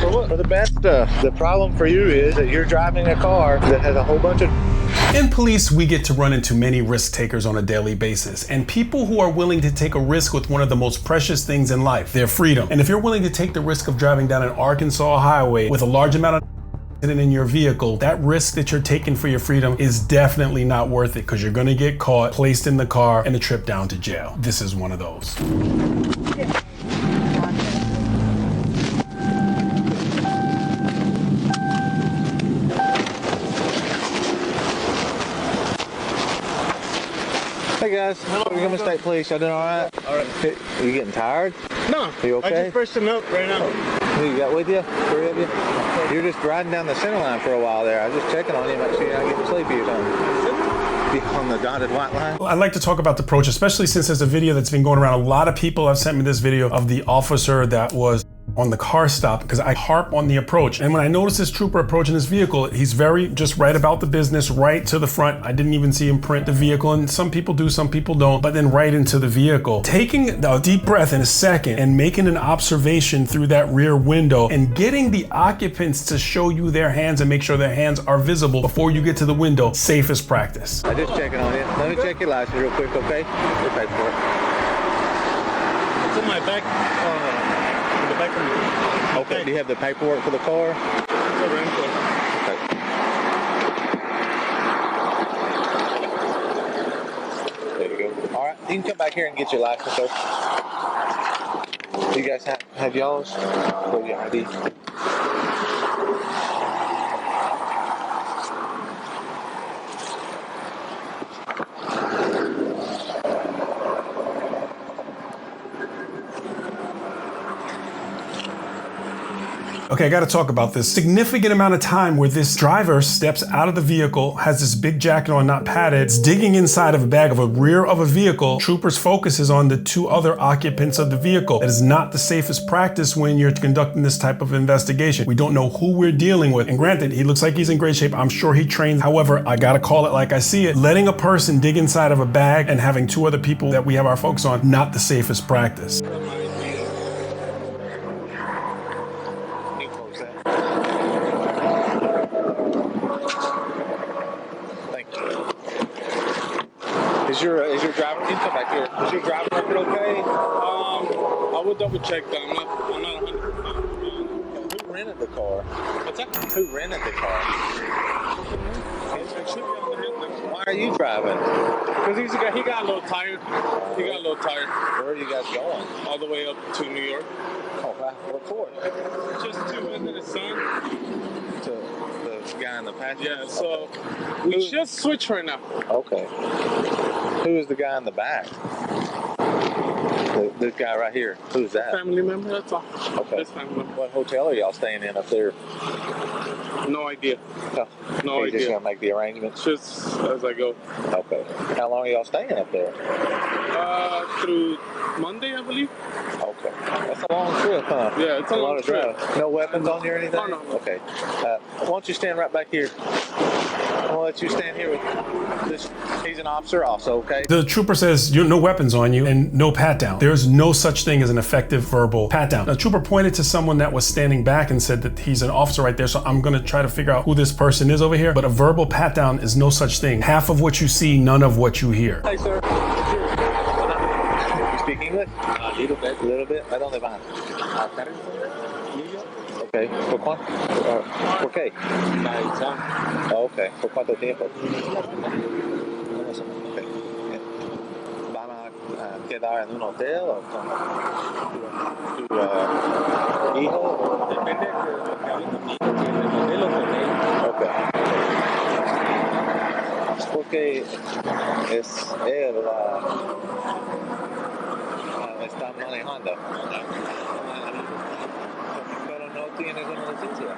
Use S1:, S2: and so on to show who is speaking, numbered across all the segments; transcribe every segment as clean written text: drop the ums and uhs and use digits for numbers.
S1: For what? For the bad stuff. The problem for you is that you're driving a car that has a whole bunch of...
S2: In police, we get to run into many risk takers on a daily basis, and people who are willing to take a risk with one of the most precious things in life, their freedom. And if you're willing to take the risk of driving down an Arkansas highway with a large amount of in your vehicle, that risk that you're taking for your freedom is definitely not worth it, because you're going to get caught, placed in the car, and a trip down to jail. This is one of those.
S1: Hey guys, Montgomery State Police, y'all doing alright?
S3: Alright.
S1: Hey, are you getting tired?
S3: No.
S1: Are you okay?
S3: I just freshened up right now.
S1: Who you got with you? Three of you? You're just riding down the center line for a while there. I was just checking on you, make sure you're not getting sleepy or something. On the dotted white line.
S2: I'd like to talk about the approach, especially since there's a video that's been going around. A lot of people have sent me this video of the officer that was on the car stop, because I harp on the approach. And when I noticed this trooper approaching this vehicle, he's very just right about the business, right to the front. I didn't even see him print the vehicle, and some people do, some people don't, but then right into the vehicle. Taking a deep breath in a second and making an observation through that rear window and getting the occupants to show you their hands and make sure their hands are visible before you get to the window, safest practice.
S1: I'm just checking on you. Let me check your license real quick, okay? Your paperwork.
S3: It's in my back. Back of me.
S1: Okay, do you have the paperwork for the car?
S3: It's a rental.
S1: Okay. There you go. All right, you can come back here and get your license, sir. You guys have y'all's? Or your ID?
S2: Okay, I gotta talk about this. Significant amount of time where this driver steps out of the vehicle, has this big jacket on, not padded, it's digging inside of a bag of a rear of a vehicle. Troopers focuses on the two other occupants of the vehicle. That is not the safest practice when you're conducting this type of investigation. We don't know who we're dealing with. And granted, he looks like he's in great shape. I'm sure he trains. However, I gotta call it like I see it. Letting a person dig inside of a bag and having two other people that we have our focus on, not the safest practice.
S1: Is your driver? You come back here. Is your driver record okay?
S3: I will double check that. I'm not 100%.
S1: Who rented the car?
S3: What's that?
S1: Who rented the car?
S3: It should be on the headline.
S1: Why are you driving?
S3: Because he got a little tired. He got a little tired.
S1: Where are you guys going?
S3: All the way up to New York.
S1: Oh, wow. What for?
S3: Just to visit his son.
S1: To the guy in the passenger?
S3: Yeah, so we just switched right now.
S1: Okay. Who is the guy in the back? This guy right here. Who's that?
S3: Family member, that's all.
S1: Okay.
S3: That's family member.
S1: What hotel are y'all staying in up there?
S3: No idea.
S1: Oh,
S3: No
S1: you're
S3: idea.
S1: just gonna make the arrangements?
S3: Just as I go.
S1: Okay. How long are y'all staying up there?
S3: Through Monday, I believe.
S1: Okay. That's a long trip, huh?
S3: Yeah, it's a long
S1: lot of
S3: trip.
S1: drive. No weapons on you or anything?
S3: Oh, no.
S1: Okay. Why don't you stand right back here? I'm gonna let you stand here with this. He's an officer also, okay?
S2: The trooper says, no weapons on you and no pat down. There's no such thing as an effective verbal pat down. The trooper pointed to someone that was standing back and said that he's an officer right there, so I'm gonna try to figure out who this person is over here, but a verbal pat down is no such thing. Half of what you see, none of what you hear.
S1: Hey, sir. You speak English? A little bit. A little bit? ¿A dónde van? Okay. ¿Por cuánto? ¿Por qué? Oh, okay. ¿Por cuánto tiempo? Okay. ¿Van a quedar en un hotel o con tu hijo? Depende de lo que okay. Porque es él está manejando. Pero no tienes una licencia.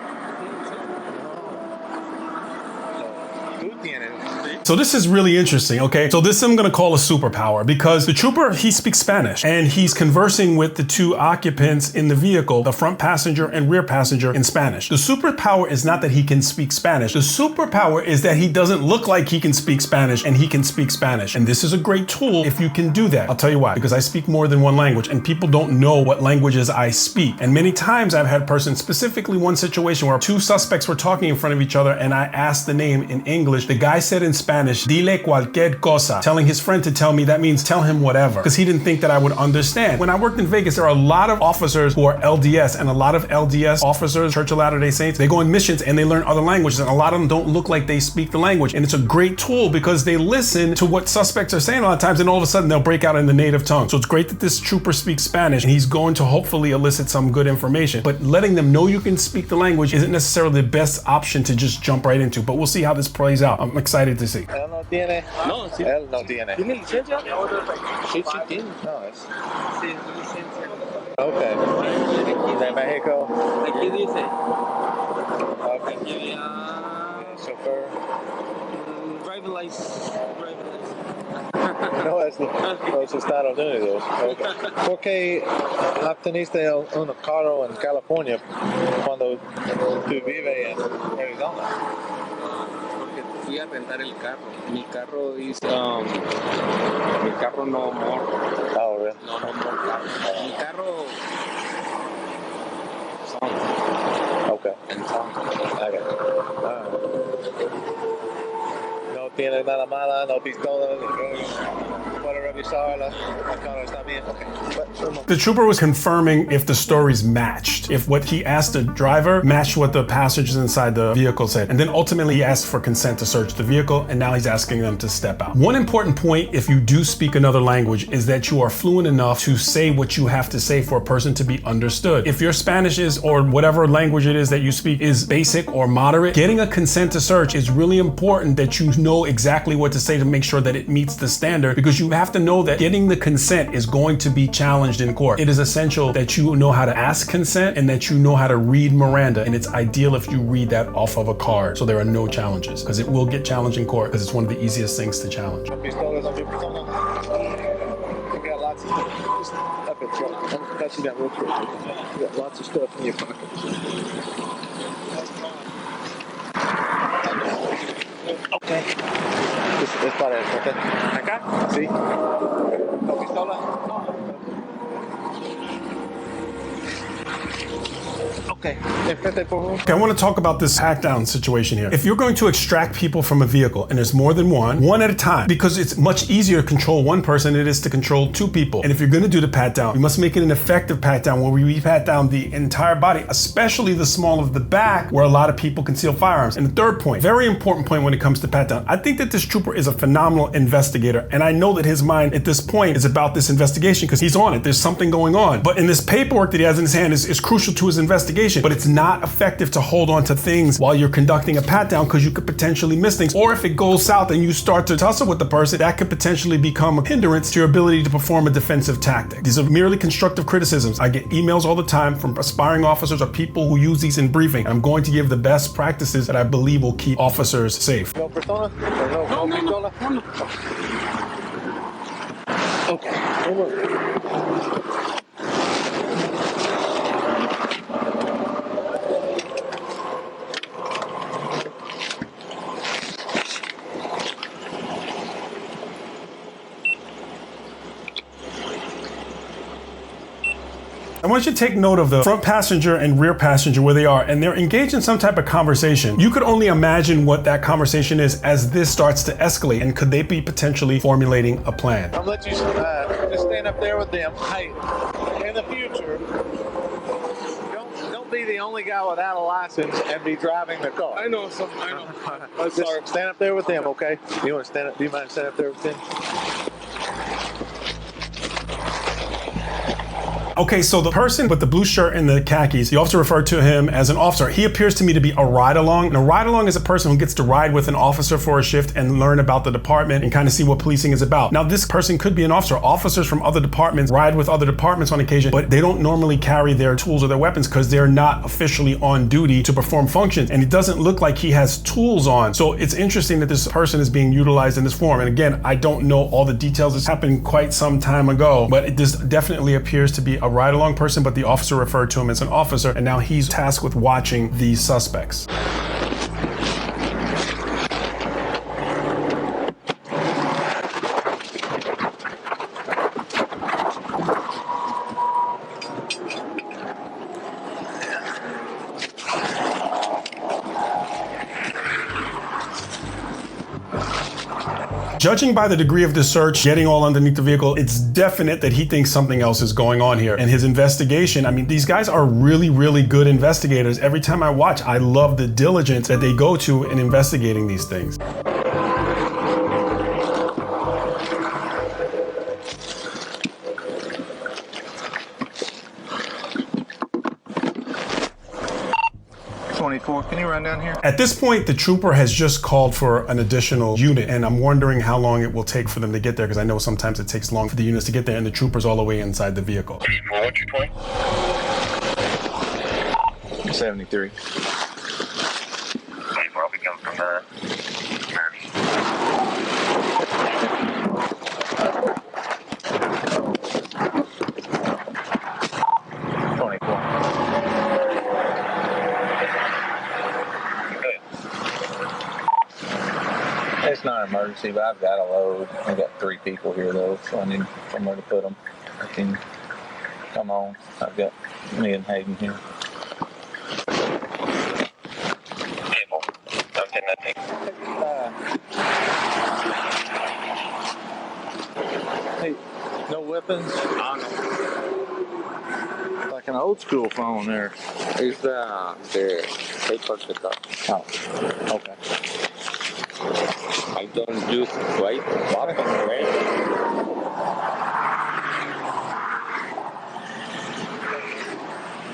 S1: No. Tú tienes.
S3: Sí.
S2: So this is really interesting, okay? So this I'm gonna call a superpower because the trooper, he speaks Spanish and he's conversing with the two occupants in the vehicle, the front passenger and rear passenger, in Spanish. The superpower is not that he can speak Spanish. The superpower is that he doesn't look like he can speak Spanish and he can speak Spanish. And this is a great tool if you can do that. I'll tell you why, because I speak more than one language and people don't know what languages I speak. And many times I've had persons, specifically one situation where two suspects were talking in front of each other and I asked the name in English. The guy said in Spanish, dile cualquier cosa, telling his friend to tell me that means tell him whatever, because he didn't think that I would understand. When I worked in Vegas, there are a lot of officers who are LDS, and a lot of LDS officers, Church of Latter-day Saints, they go on missions and they learn other languages, and a lot of them don't look like they speak the language. And it's a great tool because they listen to what suspects are saying a lot of times, and all of a sudden they'll break out in the native tongue. So it's great that this trooper speaks Spanish and he's going to hopefully elicit some good information. But letting them know you can speak the language isn't necessarily the best option to just jump right into. But we'll see how this plays out. I'm excited to see.
S1: Él no tiene.
S3: No, sí.
S1: Él no tiene.
S3: ¿Tiene licencia? Sí, sí tiene.
S1: No, es.
S3: Sí, licencia.
S1: Okay. De México.
S3: Aquí dice.
S1: Okay.
S3: Aquí había.
S1: Chauffeur.
S3: Driving license.
S1: No, es los Estados Unidos. Okay. ¿Por qué obteniste un carro en California cuando tú vives en Arizona?
S4: Porque fui a rentar el carro. Mi carro mi carro no more.
S1: Oh, really?
S4: No more carro. Mi carro
S1: Okay. Okay. No tiene nada mala, no pistola, puede revisar la cara está bien. Okay.
S2: The trooper was confirming if the stories matched, if what he asked the driver matched what the passengers inside the vehicle said. And then ultimately he asked for consent to search the vehicle, and now he's asking them to step out. One important point, if you do speak another language, is that you are fluent enough to say what you have to say for a person to be understood. If your Spanish is, or whatever language it is that you speak, is basic or moderate, getting a consent to search is really important that you know exactly what to say to make sure that it meets the standard, because you have to know that getting the consent is going to be challenged in court. It is essential that you know how to ask consent and that you know how to read Miranda, and it's ideal if you read that off of a card so there are no challenges, because it will get challenged in court because it's one of the easiest things to challenge.
S1: Pistolas on your persona. You got lots of stuff. Just up and front. I'm touching that real quick. You got lots of stuff in your pockets. Okay. Es para eso, okay.
S3: ¿Acá?
S1: Sí. ¿No pistola? Okay.
S2: Okay, I want to talk about this hack down situation here. If you're going to extract people from a vehicle, and there's more than one at a time, because it's much easier to control one person than it is to control two people. And if you're going to do the pat down, you must make it an effective pat down where we pat down the entire body, especially the small of the back where a lot of people conceal firearms. And the third point, very important point when it comes to pat down, I think that this trooper is a phenomenal investigator, and I know that his mind at this point is about this investigation because he's on it. There's something going on. But in this paperwork that he has in his hand is crucial to his investigation. But it's not effective to hold on to things while you're conducting a pat down because you could potentially miss things. Or if it goes south and you start to tussle with the person, that could potentially become a hindrance to your ability to perform a defensive tactic. These are merely constructive criticisms. I get emails all the time from aspiring officers or people who use these in briefing. I'm going to give the best practices that I believe will keep officers safe.
S1: No persona? No pistola? Okay.
S2: I want you to take note of the front passenger and rear passenger where they are, and they're engaged in some type of conversation. You could only imagine what that conversation is as this starts to escalate, and could they be potentially formulating a plan?
S1: I'll let you just stand up there with them. Hey, in the future, don't be the only guy without a license and be driving the car.
S3: I know. I'm
S1: Just
S3: sorry.
S1: stand up there with them, okay? You want to stand up? Do you mind standing up there with them?
S2: Okay, so the person with the blue shirt and the khakis, the officer referred to him as an officer. He appears to me to be a ride-along. And a ride-along is a person who gets to ride with an officer for a shift and learn about the department and kind of see what policing is about. Now, this person could be an officer. Officers from other departments ride with other departments on occasion, but they don't normally carry their tools or their weapons because they're not officially on duty to perform functions. And it doesn't look like he has tools on. So it's interesting that this person is being utilized in this form. And again, I don't know all the details. This happened quite some time ago, but this definitely appears to be a ride-along person, but the officer referred to him as an officer, and now he's tasked with watching these suspects. Judging by the degree of the search, getting all underneath the vehicle, it's definite that he thinks something else is going on here. And his investigation, I mean, these guys are really, really good investigators. Every time I watch, I love the diligence that they go to in investigating these things.
S1: Can you run down here?
S2: At this point, the trooper has just called for an additional unit, and I'm wondering how long it will take for them to get there, because I know sometimes it takes long for the units to get there, and the trooper's all the way inside the vehicle.
S1: 73.
S5: Probably come from the
S1: 24. It's not an emergency, but I've got a load. I've got 3 people here though, so I need somewhere to put them. I can come on. I've got me and Hayden here.
S5: Okay, nothing.
S1: Hey, no weapons? Like an old school phone there.
S4: It's the paper pickup.
S1: Oh, okay.
S4: I don't use white button, right?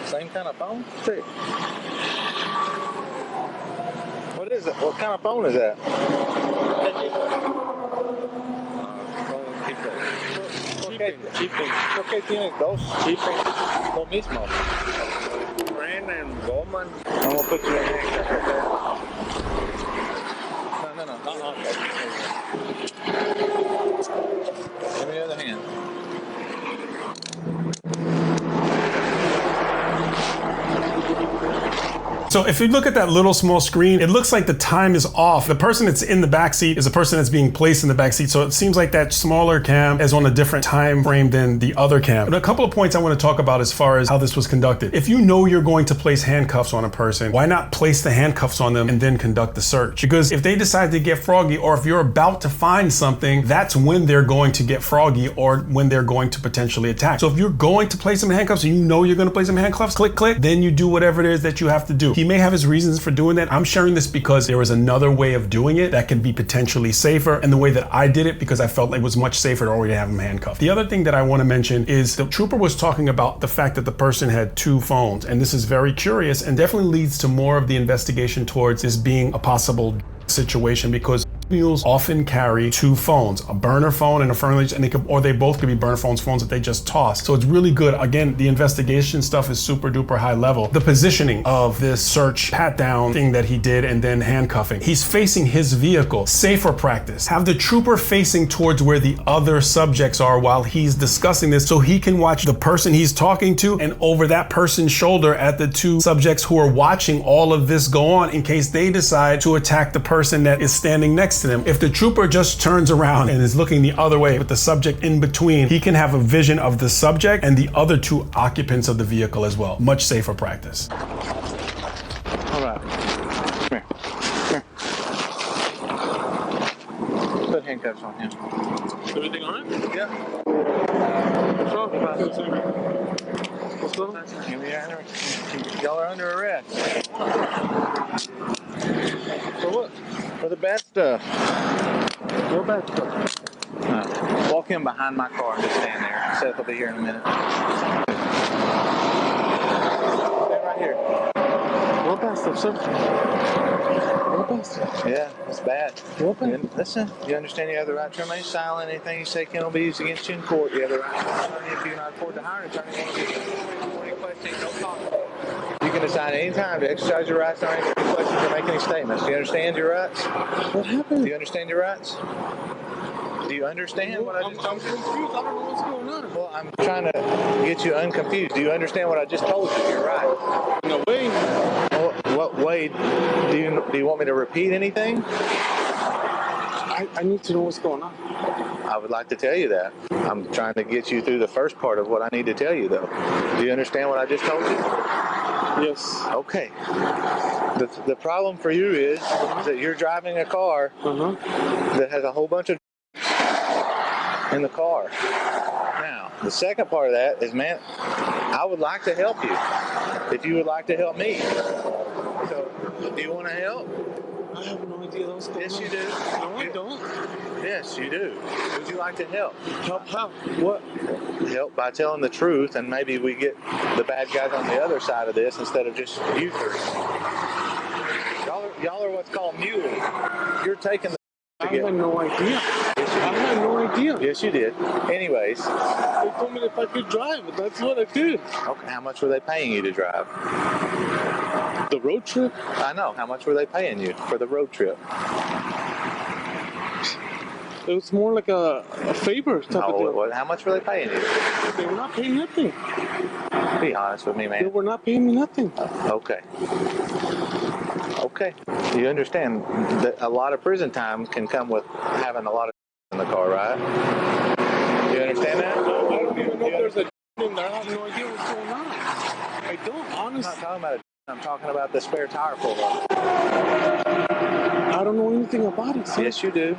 S1: Same kind of phone? What is it? What kind of phone is that? ¿Por qué tienes dos? Lo mismo.
S4: Brand and Goldman.
S1: I'm gonna put you in here. No. Okay. Give me the other hand.
S2: So if you look at that little small screen, it looks like the time is off. The person that's in the back seat is the person that's being placed in the back seat. So it seems like that smaller cam is on a different time frame than the other cam. And a couple of points I want to talk about as far as how this was conducted. If you know you're going to place handcuffs on a person, why not place the handcuffs on them and then conduct the search? Because if they decide to get froggy, or if you're about to find something, that's when they're going to get froggy or when they're going to potentially attack. So if you're going to place them in handcuffs and you know you're going to place them in handcuffs, click, then you do whatever it is that you have to do. He may have his reasons for doing that. I'm sharing this because there was another way of doing it that can be potentially safer, and the way that I did it because I felt like it was much safer to already have him handcuffed. The other thing that I want to mention is the trooper was talking about the fact that the person had 2 phones, and this is very curious and definitely leads to more of the investigation towards this being a possible situation, because mules often carry 2 phones, a burner phone and a furnace, and they both could be burner phones that they just toss. So it's really good. Again, the investigation stuff is super duper high level. The positioning of this search pat down thing that he did and then handcuffing. He's facing his vehicle. Safer practice. Have the trooper facing towards where the other subjects are while he's discussing this, so he can watch the person he's talking to and over that person's shoulder at the 2 subjects who are watching all of this go on in case they decide to attack the person that is standing next to them. If the trooper just turns around and is looking the other way with the subject in between, he can have a vision of the subject and the other 2 occupants of the vehicle as well. Much safer practice.
S1: All right. Come here. Put handcuffs on him.
S3: Everything on it?
S1: Yeah.
S3: What's wrong? What's wrong?
S1: Y'all are under arrest. For what? For the bad stuff. What bad stuff? Walk in behind my car and just stand there. Seth will be here in a minute. Stand right here.
S3: What past the subject? What past?
S1: Yeah, it's bad.
S3: What past?
S1: Listen, you understand you have the right to remain silent. Anything you say can be used against you in court. You have the right to an attorney. If you cannot afford to hire an attorney, any questions, no comment. You can decide any time to exercise your rights, not answer any questions or make any statements. Do you understand your rights?
S3: What happened?
S1: Do you understand your rights? Do you understand what I just told you?
S3: I'm confused. I don't know what's going on.
S1: Well, I'm trying to get you unconfused. Do you understand what I just told you? You're right.
S3: No way.
S1: Well, what way? Do you want me to repeat anything?
S3: I need to know what's going on.
S1: I would like to tell you that. I'm trying to get you through the first part of what I need to tell you, though. Do you understand what I just told you?
S3: Yes.
S1: Okay. The problem for you is that you're driving a car that has a whole bunch of in the car. Now, the second part of that is, man, I would like to help you if you would like to help me. So, do you want to help?
S3: I have no idea what's going on.
S1: Yes, you do.
S3: No, I don't.
S1: Yes, you do. Would you like to help?
S3: Help how? What?
S1: Help by telling the truth, and maybe we get the bad guys on the other side of this instead of just you three. Y'all are what's called Mule. You're taking the
S3: I had no idea. I had no idea.
S1: Yes, you did. Anyways.
S3: They told me if I could drive. That's what I did.
S1: Okay, how much were they paying you to drive?
S3: The road trip?
S1: I know. How much were they paying you for the road trip?
S3: It was more like a favor type of deal.
S1: How much were they paying you?
S3: They were not paying nothing.
S1: Be honest with me, man.
S3: They were not paying me nothing.
S1: Okay. Okay. You understand that a lot of prison time can come with having a lot of in the car, right? You understand that?
S3: I don't even know if there's a in there. I have no idea what's going on. I don't, honestly.
S1: I'm not talking about it. I'm talking about the spare tire full of it.
S3: I don't know anything about it, sir.
S1: Yes, you do.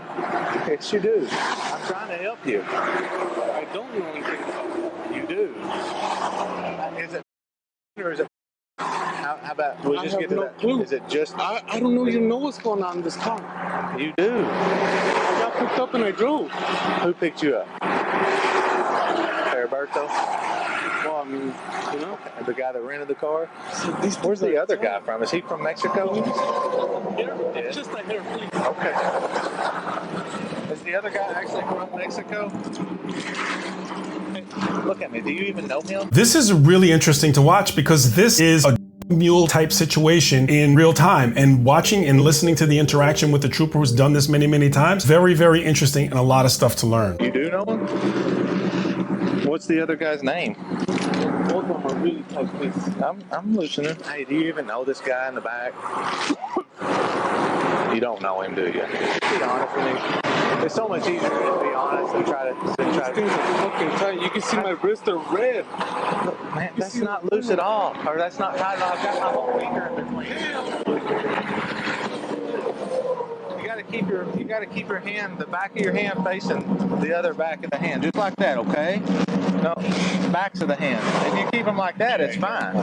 S1: Yes, you do. I'm trying to help you.
S3: I don't know anything about it.
S1: You do. Is it or is it? How about we just get to that?
S3: Clue.
S1: Is it just?
S3: I don't know. You know what's going on in this car.
S1: You do.
S3: I got picked up and I drove.
S1: Who picked you up? Heriberto?
S3: Well, I mean, you know.
S1: The guy that rented the car?
S3: So
S1: where's the other guy from? Is he from Mexico?
S3: Here?
S1: Yeah.
S3: Just like here, please.
S1: Okay. Is the other guy actually from Mexico? Hey, look at me. Do you even know him?
S2: This is really interesting to watch because this is a Mule type situation in real time, and watching and listening to the interaction with the trooper who's done this many times, very, very interesting and a lot of stuff to learn.
S1: You do know him? What's the other guy's name?
S3: Both of them are really tight, please.
S1: I'm listening. Hey, do you even know this guy in the back? You don't know him, do you? Be honest with me. It's so much easier to be honest than try to.
S3: These things are fucking tight. You can see my wrists are red.
S1: Look, man, that's not loose at all, or that's not tight at all. I've got my whole finger in between. You gotta keep your hand, the back of your hand facing the other back of the hand, just like that, okay? No, backs of the hand. If you keep them like that, it's fine.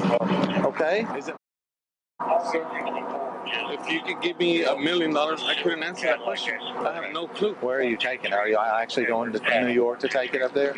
S1: Okay?
S3: Is it? Sir, if you could give me $1 million, I couldn't answer that question. I have no clue.
S1: Where are you taking it? Are you actually going to New York to take it up there?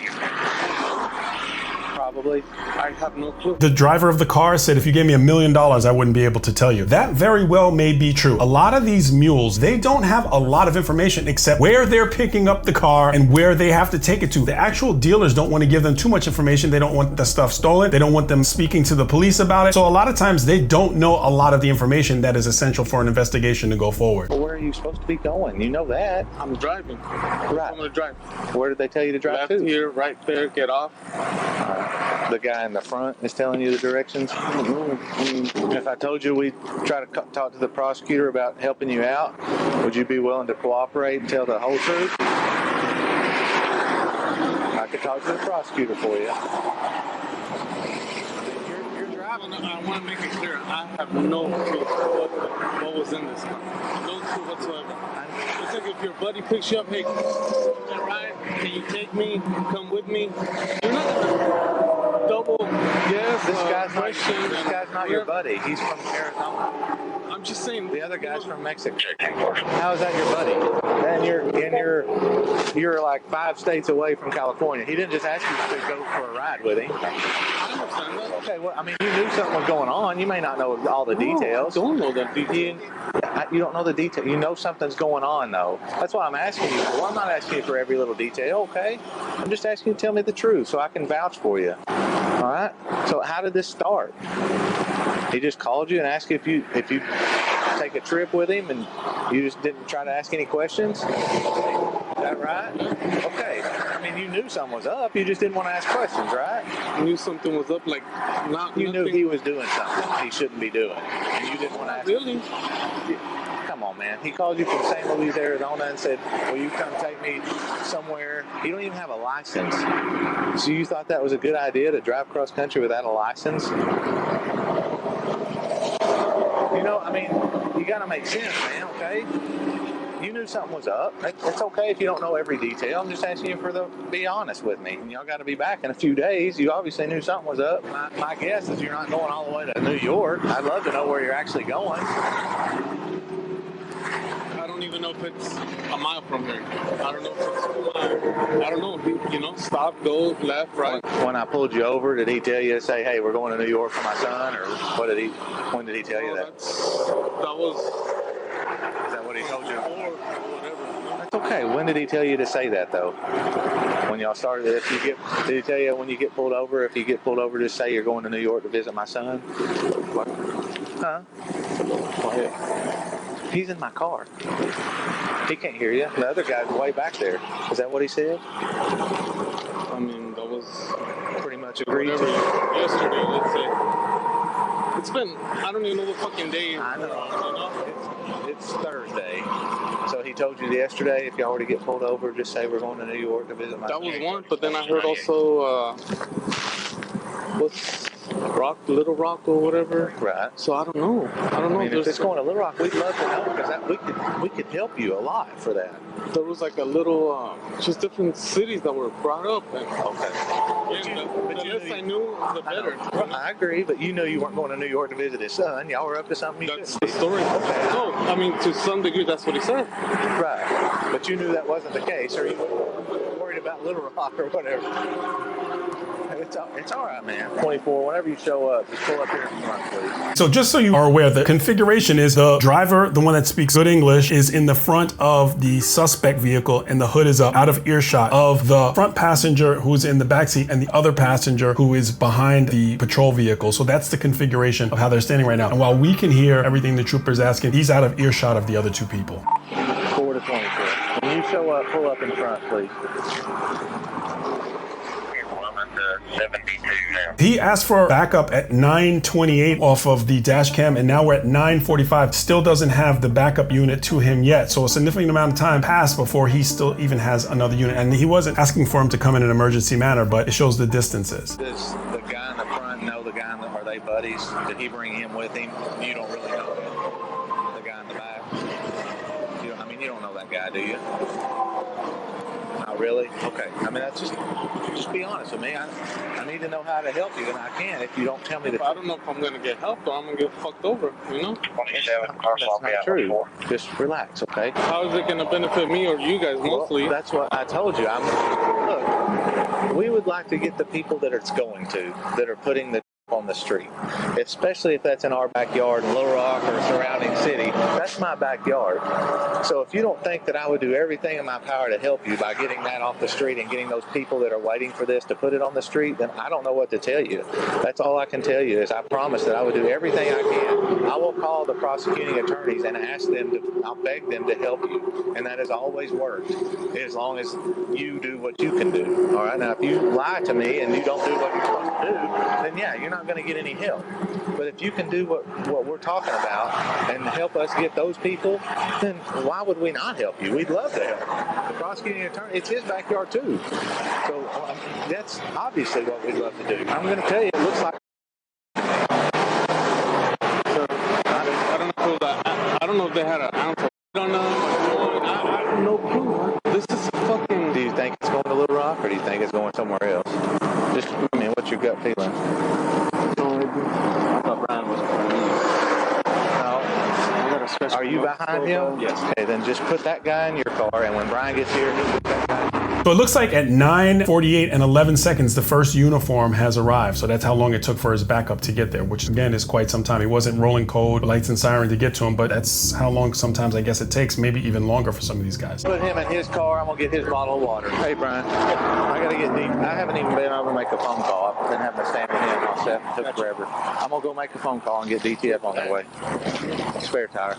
S1: Probably.
S3: I have no clue.
S2: The driver of the car said if you gave me $1 million, I wouldn't be able to tell you. That very well may be true. A lot of these mules, they don't have a lot of information except where they're picking up the car and where they have to take it to. The actual dealers don't want to give them too much information. They don't want the stuff stolen. They don't want them speaking to the police about it. So a lot of times they don't know a lot of the information that is essential for an investigation to go forward.
S1: Well, where are you supposed to be going? You know that.
S3: I'm driving.
S1: Right.
S3: I'm going to drive.
S1: Where did they tell you to drive
S3: Left
S1: to?
S3: here, right there, get off.
S1: The guy in the front is telling you the directions? If I told you we'd try to talk to the prosecutor about helping you out, would you be willing to cooperate and tell the whole truth? I could talk to the prosecutor for you.
S3: You're driving. I want to make it clear. I have no clue what was in this car. No clue whatsoever. It's like if your buddy picks you up, hey, right? Can you take me? Come with me? You're not gonna double yes.
S1: This guy's not your buddy. He's from Arizona.
S3: I'm just saying.
S1: The other guy's from Mexico. How is that your buddy? And you're like 5 states away from California. He didn't just ask you to go for a ride with him.
S3: I understand that?
S1: Okay, well, I mean, you knew something was going on. You may not know all the details.
S3: I don't know that detail.
S1: You don't know the detail. You know something's going on, though. That's why I'm asking you. Well, I'm not asking you for every little detail, okay? I'm just asking you to tell me the truth so I can vouch for you. All right? So how did this start? He just called you and asked you if you take a trip with him, and you just didn't try to ask any questions? Is that right? Okay. I mean, you knew something was up. You just didn't want to ask questions, right?
S3: I knew something was up, like
S1: You knew he was doing something he shouldn't be doing, and you didn't want to ask.
S3: Really?
S1: Come on, man. He called you from St. Louis, Arizona, and said, "Will you come take me somewhere?" You don't even have a license, so you thought that was a good idea to drive cross country without a license? You know, I mean, you got to make sense, man. Okay. You knew something was up. It's okay if you don't know every detail. I'm just asking you be honest with me. And y'all got to be back in a few days. You obviously knew something was up. My guess is you're not going all the way to New York. I'd love to know where you're actually going.
S3: I don't even know if it's a mile from here. I don't know if it's 2 miles. I don't know. You know, stop, go, left, right.
S1: When I pulled you over, did he tell you to say, "Hey, we're going to New York for my son," or when did he tell you that?
S3: That was.
S1: Is that what he told you?
S3: Or whatever.
S1: That's okay. When did he tell you to say that, though? When y'all started, did he tell you when you get pulled over, if you get pulled over, just say you're going to New York to visit my son?
S3: What?
S1: Huh?
S3: Quiet.
S1: He's in my car. He can't hear you. The other guy's way back there. Is that what he said?
S3: I mean, that was
S1: Pretty much agreed
S3: whatever.
S1: to.
S3: Yesterday, let's say. It's been, I don't even know what fucking day.
S1: I know. It's Thursday. So he told you yesterday, if y'all were to get pulled over, just say we're going to New York to visit my son.
S3: That was one, but then I heard also, what's Little Rock or whatever.
S1: Right.
S3: So I don't know. I
S1: mean, if it's going to Little Rock, we'd love to know, because we could help you a lot for that.
S3: There was like a little, just different cities that were brought up. And,
S1: Okay.
S3: the less I knew, the better.
S1: I agree, but you knew you weren't going to New York to visit his son. Y'all were up to something you
S3: That's
S1: shouldn't
S3: the
S1: be.
S3: story.
S1: Okay.
S3: No, I mean, to some degree, that's what he said.
S1: Right. But you knew that wasn't the case, or you were worried about Little Rock or whatever. It's all right, man. 24, whenever you show up, just pull up here in front, please.
S2: So just so you are aware, the configuration is the driver, the one that speaks good English, is in the front of the suspect vehicle and the hood is up out of earshot of the front passenger who's in the backseat and the other passenger who is behind the patrol vehicle. So that's the configuration of how they're standing right now. And while we can hear everything the trooper's asking, he's out of earshot of the other two people.
S1: 4 to 24. When you show up, pull up in front, please.
S5: 72 now.
S2: He asked for backup at 9:28 off of the dash cam, and now we're at 9:45. Still doesn't have the backup unit to him yet. So a significant amount of time passed before he still even has another unit. And he wasn't asking for him to come in an emergency manner, but it shows the distances.
S1: Does the guy in the front know the guy are they buddies? Did he bring him with him? You don't really know him. The guy in the back? You don't know that guy, do you? Not really? Okay. I mean, that's just be honest with me. I need to know how to help you, and I can if you don't tell me the
S3: I don't know if I'm going to get help or I'm going to get fucked over, you know?
S5: 27
S1: That's
S5: cars off
S1: not true. Just relax, okay?
S3: How is it going to benefit me or you guys mostly?
S1: Well, that's what I told you. Look, we would like to get the people that it's going to, that are putting the on the street, especially if that's in our backyard in Little Rock or a surrounding city. That's my backyard. So if you don't think that I would do everything in my power to help you by getting that off the street and getting those people that are waiting for this to put it on the street, then I don't know what to tell you. That's all I can tell you is I promise that I would do everything I can. I will call the prosecuting attorneys and ask them I'll beg them to help you. And that has always worked as long as you do what you can do. All right. Now, if you lie to me and you don't do what you're supposed to do, then yeah, you're not going to get any help. But if you can do what we're talking about and help us get those people, then why would we not help you? We'd love to help. The prosecuting attorney, it's his backyard too. So that's obviously what we'd love to do. I'm going to tell you, it looks like.
S3: I don't know if they had an ounce of on them. I have no clue. This is fucking.
S1: Do you think it's going to Little Rock or do you think it's going somewhere else? Just, I mean, what's your gut feeling?
S4: I thought Brian was going to
S1: Are you behind him?
S4: Yes.
S1: Okay, then just put that guy in your car, and when Brian gets here, he'll put that guy.
S2: So it looks like at 9:48 and 11 seconds, the first uniform has arrived. So that's how long it took for his backup to get there, which again is quite some time. He wasn't rolling code, lights and siren to get to him, but that's how long sometimes I guess it takes, maybe even longer for some of these guys.
S1: Put him in his car. I'm gonna get his bottle of water. Hey, Brian, I gotta get deep. I haven't even been over to make a phone call. I've been having to stand with him myself. It took forever. I'm gonna go make a phone call and get DTF on their way. Spare tire.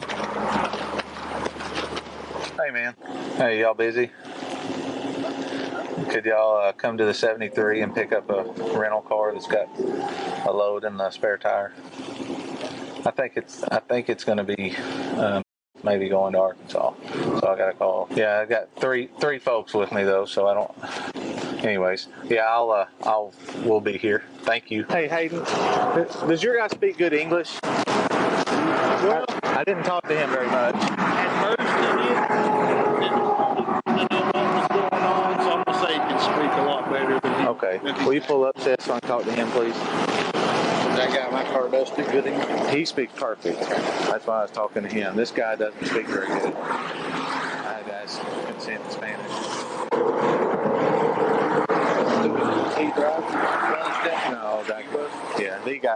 S1: Hey, man. Hey, y'all busy? Could y'all come to the 73 and pick up a rental car that's got a load and the spare tire? I think it's going to be maybe going to Arkansas, so I got to call. Yeah, I got three folks with me though, so I don't. Anyways, yeah, we'll be here. Thank you. Hey, Hayden, does your guy speak good English? Well, I didn't talk to him very much.
S3: At first, he didn't know what was going on, so I'm gonna say he can speak a lot better than he.
S1: Okay. Will you pull up, Seth, so I can talk to him, please?
S3: That guy in my car does speak good English.
S1: He speaks perfect. That's why I was talking to him. This guy doesn't speak very good. Hi, guys. Can see him in Spanish.
S3: He drives.
S1: No,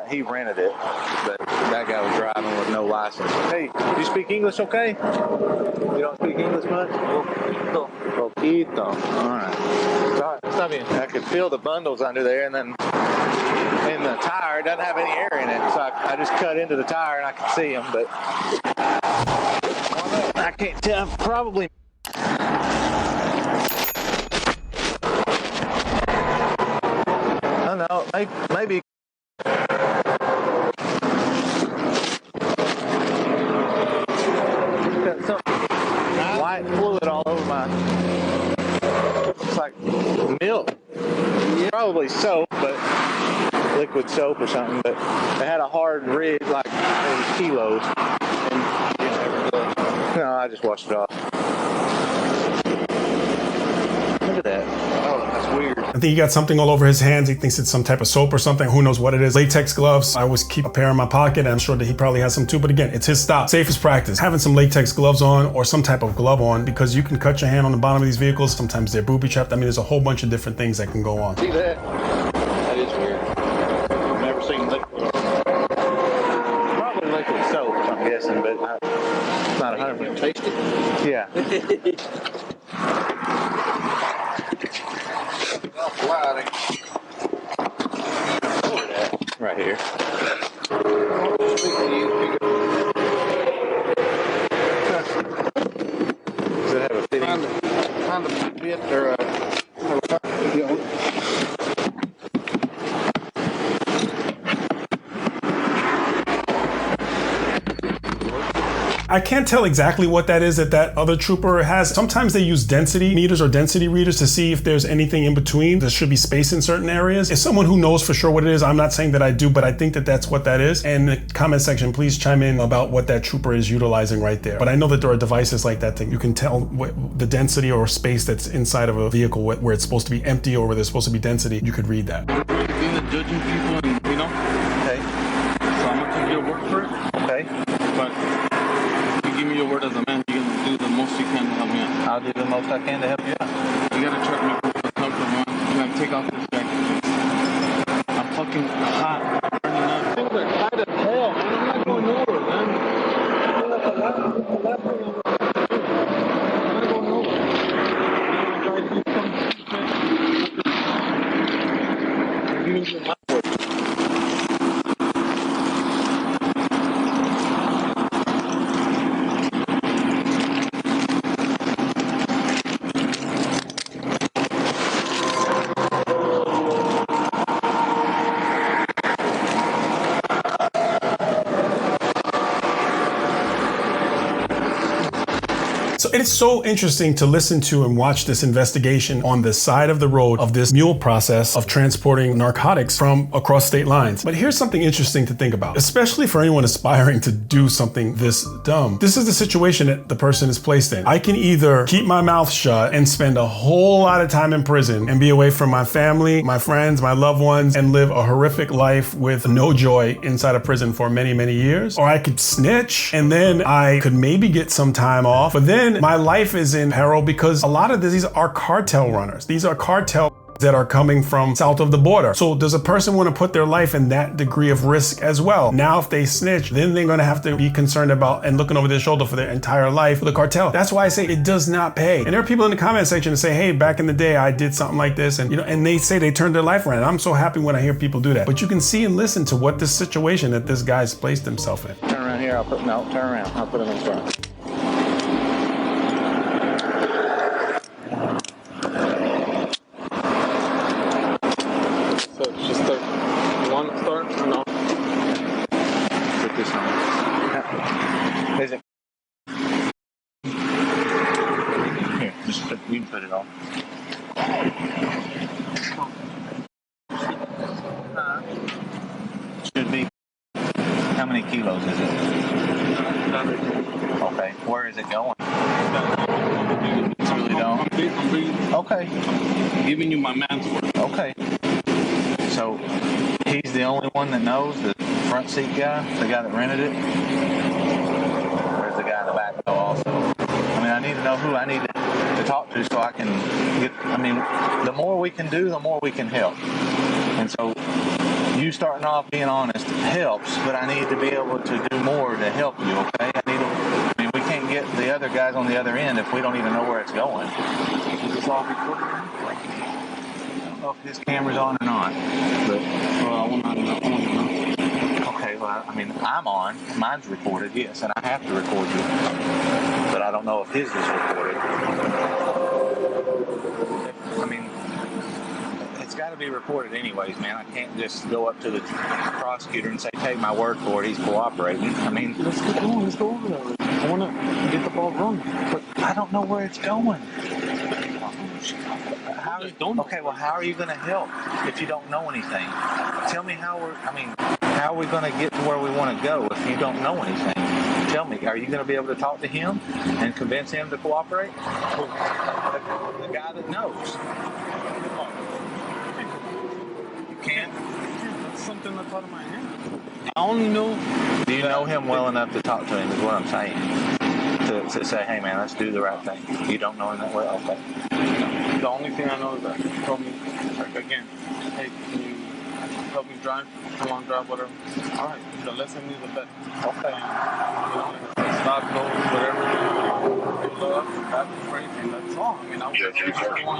S1: he rented it, but that guy was driving with no license. Hey, you speak English okay? You don't speak English much? Poquito. All right. I mean, I could feel the bundles under there, and then in the tire, it doesn't have any air in it, so I just cut into the tire and I could see them, but I can't tell. Probably. I don't know. Maybe. Got some white fluid all over my. It's like milk. Probably soap, but liquid soap or something. But it had a hard ridge, like it was kilos. And, no, I just washed it off. Look at that. Oh, that's weird.
S2: I think he got something all over his hands. He thinks it's some type of soap or something. Who knows what it is. Latex gloves. I always keep a pair in my pocket, and I'm sure that he probably has some too. But again, it's his style. Safest practice. Having some latex gloves on or some type of glove on, because you can cut your hand on the bottom of these vehicles. Sometimes they're booby trapped. I mean, there's a whole bunch of different things that can go on.
S3: See that? That is weird. I've never seen liquid.
S1: Probably liquid soap, I'm guessing, but it's not 100%.
S3: Taste it?
S1: Yeah. Right here. Does it have a fitting?
S3: Find a bit or
S2: I can't tell exactly what that is that other trooper has. Sometimes they use density meters or density readers to see if there's anything in between. There should be space in certain areas. As someone who knows for sure what it is, I'm not saying that I do, but I think that that's what that is. And in the comment section, please chime in about what that trooper is utilizing right there. But I know that there are devices like that you can tell the density or space that's inside of a vehicle where it's supposed to be empty or where there's supposed to be density. You could read that.
S3: being the judging people, and
S1: Okay.
S3: so I'm gonna take your word for it.
S1: Okay.
S3: But if you give me your word as a man, you're gonna do the most you can to help me out.
S1: I'll do the most I can to help you out.
S3: You gotta try to make me feel comfortable. You gotta take off this jacket. I'm fucking hot. Burning up. Things are tight as hell, man. I'm not going nowhere, man. That's the last thing I'm gonna do. I'm not going nowhere. I'm gonna try to do something. Give me my word.
S2: So it is so interesting to listen to and watch this investigation on the side of the road of this mule process of transporting narcotics from across state lines. But here's something interesting to think about, especially for anyone aspiring to do something this dumb. This is the situation that the person is placed in. I can either keep my mouth shut and spend a whole lot of time in prison and be away from my family, my friends, my loved ones, and live a horrific life with no joy inside of prison for many, many years. Or I could snitch and then I could maybe get some time off, but then even my life is in peril because a lot of these are cartel runners. These are cartel that are coming from south of the border. So does a person want to put their life in that degree of risk as well? Now, if they snitch, then they're going to have to be concerned about and looking over their shoulder for their entire life for the cartel. That's why I say it does not pay. And there are people in the comment section that say, hey, back in the day, I did something like this. And, you know, and they say they turned their life around. And I'm so happy when I hear people do that. But you can see and listen to what this situation that this guy's placed himself in.
S1: Turn around here. Turn around. I'll put him in front.
S3: So it's just one start or no?
S1: Put this on. Is it? Here, just put, you can put it on. Should be. How many kilos is it? Okay, where is it going? It's really don't. Okay.
S3: I'm giving you my man's word.
S1: Okay. So he's the only one that knows, the front seat guy, the guy that rented it? There's the guy in the back though also. I mean, I need to know who I need to talk to so I can get, I mean, the more we can do, the more we can help. And so you starting off being honest helps, but I need to be able to do more to help you, okay? I mean, we can't get the other guys on the other end if we don't even know where it's going.
S3: Is this all recorded?
S1: I don't know if his camera's on or not, but
S3: Well, I want to know.
S1: okay, well, I mean, I'm on. Mine's recorded, yes, and I have to record you. But I don't know if his is recorded. I mean, it's got to be reported anyways, man. I can't just go up to the prosecutor and say, take my word for it, he's cooperating. I mean,
S3: Let's get going. Let's go over there. I want to get the ball rolling.
S1: but I don't know where it's going. Okay, well, how are you going to help if you don't know anything? Tell me how are we going to get to where we want to go if you don't know anything? Tell me, are you going to be able to talk to him and convince him to cooperate? The guy that knows. You can't?
S3: That's something that's out of my hand. I only know.
S1: Do you know him well enough to talk to him is what I'm saying? To say, hey man, let's do the right thing. You don't know him that well? Okay.
S3: The only thing I know is that he told me, like, again, hey, can you help me drive? A long drive, whatever. All right, the less I need, the better. Okay. Stop, go, whatever. Pull up, grab the brake, and that's all. I mean,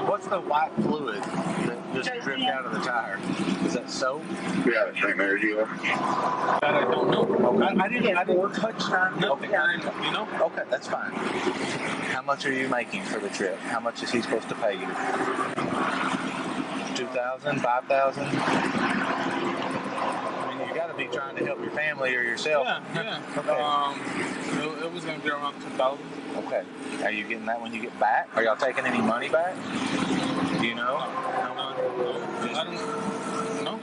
S1: What's the white fluid that just dripped out of the tire? Is that soap?
S5: Yeah, the same area you are.
S3: that I don't know.
S1: Okay. I didn't touch nothing.
S3: Okay. You know?
S1: Okay, that's fine. How much are you making for the trip? How much is he supposed to pay you? 2,000, 5,000? I mean, you got to be trying to help your family or yourself.
S3: Yeah.
S1: Okay.
S3: It was going to be around 2,000.
S1: Okay. Are you getting that when you get back? Are y'all taking any money back? Do you know?
S3: No.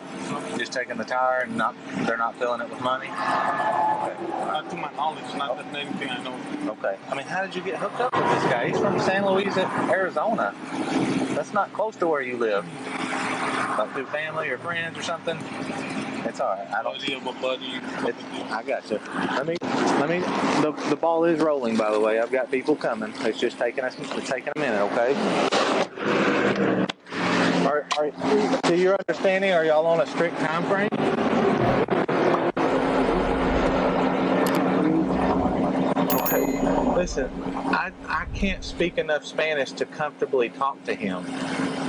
S1: Just taking the tire and they're not filling it with money? Okay.
S3: Not to my knowledge, not that anything I know.
S1: Okay. I mean, how did you get hooked up with this guy? He's from San Luis, Arizona. That's not close to where you live. Like through family or friends or something? It's all right. I don't.
S3: Buddy.
S1: I got you. Let me. The ball is rolling, by the way. I've got people coming. It's just taking a minute. Okay. To your understanding, are y'all on a strict time frame? Okay. Listen, I can't speak enough Spanish to comfortably talk to him.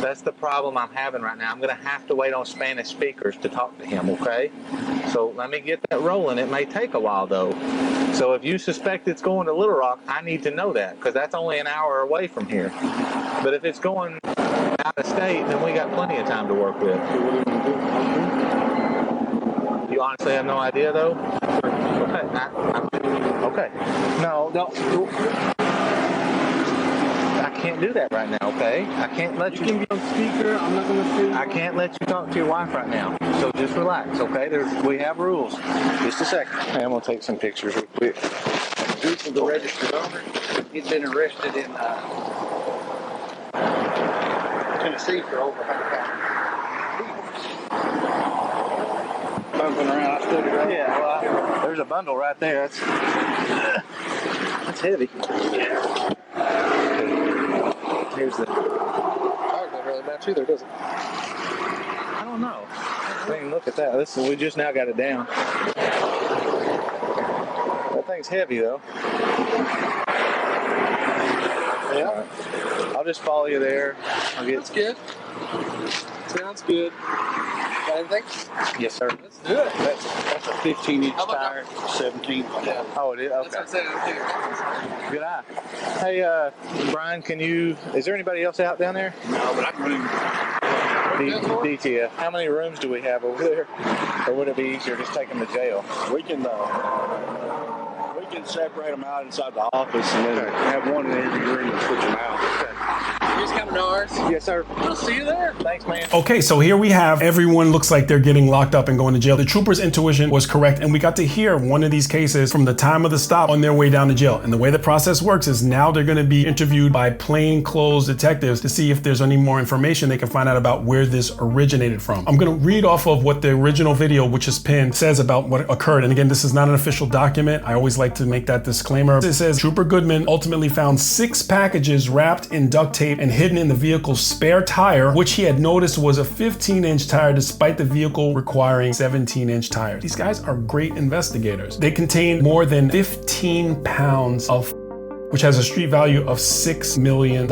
S1: That's the problem I'm having right now. I'm going to have to wait on Spanish speakers to talk to him, okay? So let me get that rolling. It may take a while, though. So if you suspect it's going to Little Rock, I need to know that, because that's only an hour away from here. But if it's going out of state, then we got plenty of time to work with. You honestly have no idea, though? Okay. Okay. No. I can't do that right now, okay? I can't let you.
S3: You can be on speaker. I'm not going to say.
S1: I can't let you talk to your wife right now. So just relax, okay? We have rules. Just a second. Hey, I'm going to take some pictures real quick.
S6: Due to the registered owner, he's been arrested in Tennessee for over 100 pounds. Bumping around, I stood around.
S1: Yeah, well, there's a bundle right there. That's heavy. here's the. Oh, it doesn't really match either, does it? I don't know. I didn't even look at that. We just now got it down. That thing's heavy though. Yeah. Right. I'll just follow you there.
S4: That's good. Sounds good. Got anything?
S1: Yes, sir.
S4: Let's do it.
S6: That's a 15-inch tire, 17.
S1: Yeah. Oh, it is? Okay.
S4: That's what I'm saying.
S1: Good eye. Hey, Brian, is there anybody else out down there?
S6: No, but I can move.
S1: DTF. How many rooms do we have over there? Or would it be easier just take them to jail?
S6: We can separate them out inside the office and then have one in every room and switch them out.
S4: You're just coming to ours?
S1: Yes, sir.
S4: I'll see you there.
S1: Thanks, man.
S2: Okay, so here we have everyone looks like they're getting locked up and going to jail. The trooper's intuition was correct, and we got to hear one of these cases from the time of the stop on their way down to jail. And the way the process works is now they're going to be interviewed by plainclothes detectives to see if there's any more information they can find out about where this originated from. I'm going to read off of what the original video, which is pinned, says about what occurred. And again, this is not an official document. I always like to make that disclaimer. It says Trooper Goodman ultimately found 6 packages wrapped in duct tape and hidden in the vehicle's spare tire, which he had noticed was a 15-inch tire despite the vehicle requiring 17-inch tires. These guys are great investigators. They contain more than 15 pounds of which has a street value of $6 million.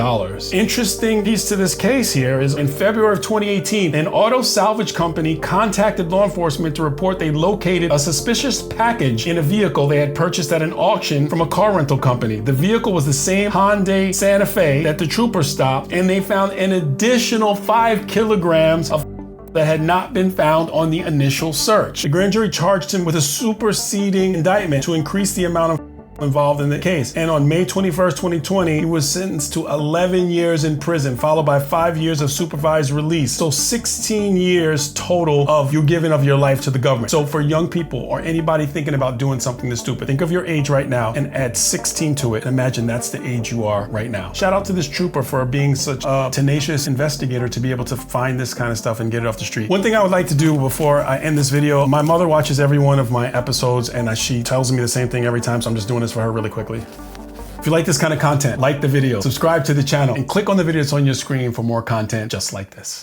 S2: Interesting piece to this case here is in February of 2018, an auto salvage company contacted law enforcement to report they located a suspicious package in a vehicle they had purchased at an auction from a car rental company. The vehicle was the same Hyundai Santa Fe that the trooper stopped, and they found an additional 5 kilograms of that had not been found on the initial search. The grand jury charged him with a superseding indictment to increase the amount of involved in the case. And on May 21st, 2020, he was sentenced to 11 years in prison, followed by 5 years of supervised release. So 16 years total of you giving of your life to the government. So for young people or anybody thinking about doing something this stupid, think of your age right now and add 16 to it. Imagine that's the age you are right now. Shout out to this trooper for being such a tenacious investigator to be able to find this kind of stuff and get it off the street. One thing I would like to do before I end this video, my mother watches every one of my episodes and she tells me the same thing every time, so I'm just doing this for her really quickly. If you like this kind of content, like the video, subscribe to the channel, and click on the video that's on your screen for more content just like this.